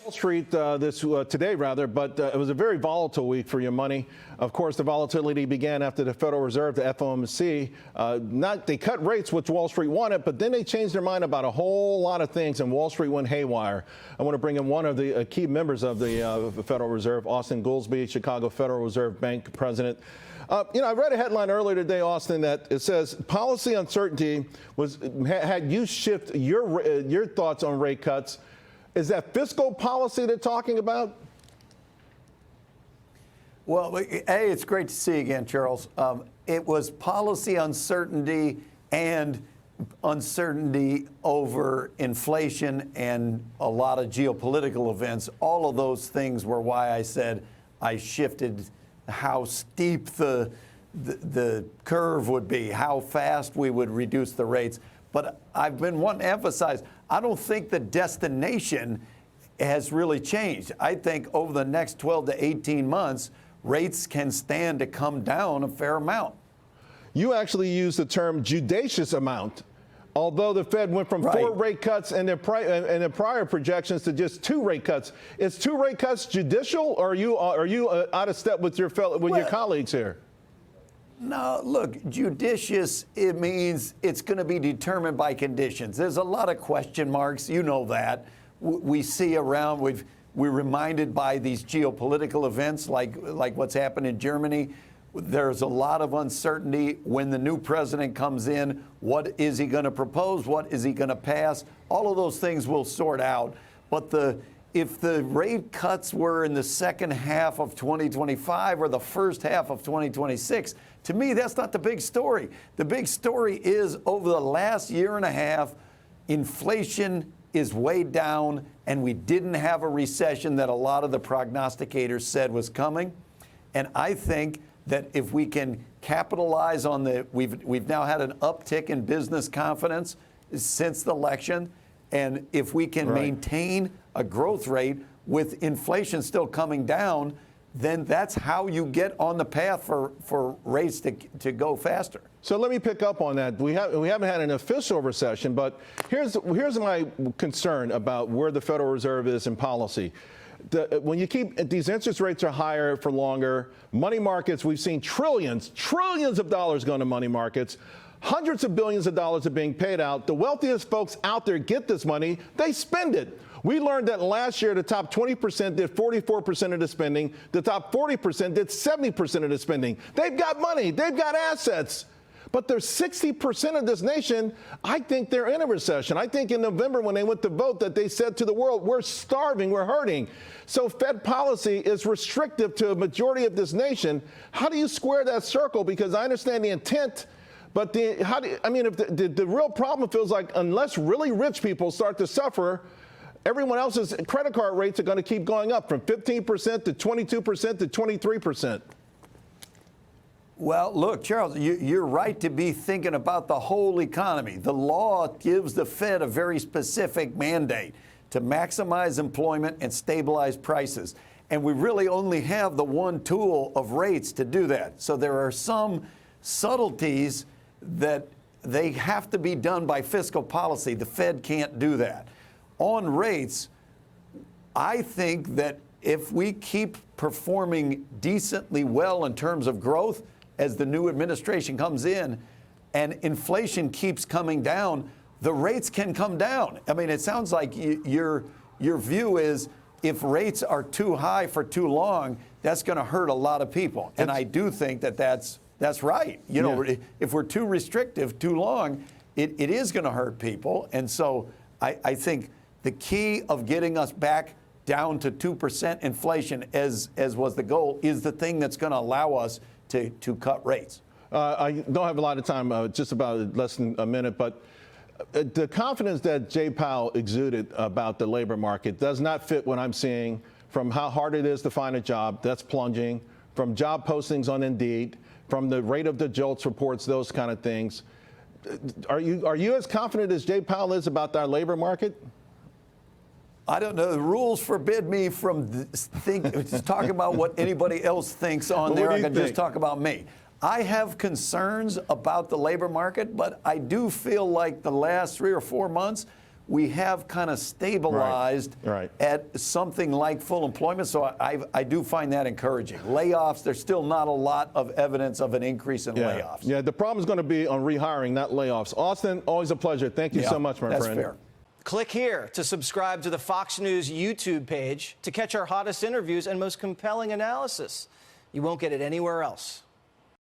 Wall Street today, but it was a very volatile week for your money. Of course, the volatility began after the Federal Reserve, the FOMC, they cut rates, which Wall Street wanted, but then they changed their mind about a whole lot of things, and Wall Street went haywire. I want to bring in one of the key members of the Federal Reserve, Austan Goolsbee, Chicago Federal Reserve Bank president. I read a headline earlier today, Austan, that it says policy uncertainty had you shift your thoughts on rate cuts. Is that fiscal policy they're talking about? Well, A, it's great to see you again, Charles. It was policy uncertainty and uncertainty over inflation and a lot of geopolitical events. All of those things were why I said I shifted how steep the curve would be, how fast we would reduce the rates. But I've been wanting to emphasize, I don't think the destination has really changed. I think over the next 12 to 18 months, rates can stand to come down a fair amount. You actually used the term judicious amount. Although the Fed went from 4 rate cuts in their prior projections to just 2 rate cuts, is 2 rate cuts judicial, or are you out of step with your colleagues here? No, look, judicious, it means it's going to be determined by conditions. There's a lot of question marks. You know that. We see around, we're reminded by these geopolitical events like what's happened in Germany. There's a lot of uncertainty when the new president comes in. What is he going to propose? What is he going to pass? All of those things we'll sort out. But if the rate cuts were in the second half of 2025 or the first half of 2026, to me, that's not the big story. The big story is over the last year and a half, inflation is way down, and we didn't have a recession that a lot of the prognosticators said was coming. And I think that if we can capitalize on we've now had an uptick in business confidence since the election, and if we can maintain a growth rate with inflation still coming down, then that's how you get on the path for rates to go faster. So let me pick up on that. We haven't had an official recession, but here's my concern about where the Federal Reserve is in policy. When you keep these interest rates are higher for longer, money markets, we've seen trillions of dollars going to money markets. Hundreds of billions of dollars are being paid out. The wealthiest folks out there get this money. They spend it. We learned that last year the top 20% did 44% of the spending. The top 40% did 70% of the spending. They've got money. They've got assets. But there's 60% of this nation, I think they're in a recession. I think in November when they went to vote that they said to the world, we're starving, we're hurting. So Fed policy is restrictive to a majority of this nation. How do you square that circle? Because I understand the intent, but if the real problem feels like unless really rich people start to suffer, everyone else's credit card rates are going to keep going up from 15% to 22% to 23%. Well, look, Charles, you're right to be thinking about the whole economy. The law gives the Fed a very specific mandate to maximize employment and stabilize prices. And we really only have the one tool of rates to do that. So there are some subtleties that they have to be done by fiscal policy. The Fed can't do that. On rates, I think that if we keep performing decently well in terms of growth, as the new administration comes in and inflation keeps coming down, the rates can come down. I mean, it sounds like your view is if rates are too high for too long, that's going to hurt a lot of people. And I do think that that's right. You know, if we're too restrictive too long, it is going to hurt people. And so I think the key of getting us back down to 2% inflation, as was the goal, is the thing that's going to allow us to cut rates. I don't have a lot of time, just about less than a minute, but the confidence that Jay Powell exuded about the labor market does not fit what I'm seeing from how hard it is to find a job. That's plunging, from job postings on Indeed, from the rate of the JOLTS reports, those kind of things. Are you as confident as Jay Powell is about our labor market? I don't know. The rules forbid me from talking about what anybody else thinks on there. I can just talk about me. I have concerns about the labor market, but I do feel like the last 3 or 4 months we have kind of stabilized Right. at something like full employment. So I do find that encouraging. Layoffs, there's still not a lot of evidence of an increase in layoffs. Yeah, the problem is going to be on rehiring, not layoffs. Austin, always a pleasure. Thank you so much, my that's friend. Fair. Click here to subscribe to the Fox News YouTube page to catch our hottest interviews and most compelling analysis. You won't get it anywhere else.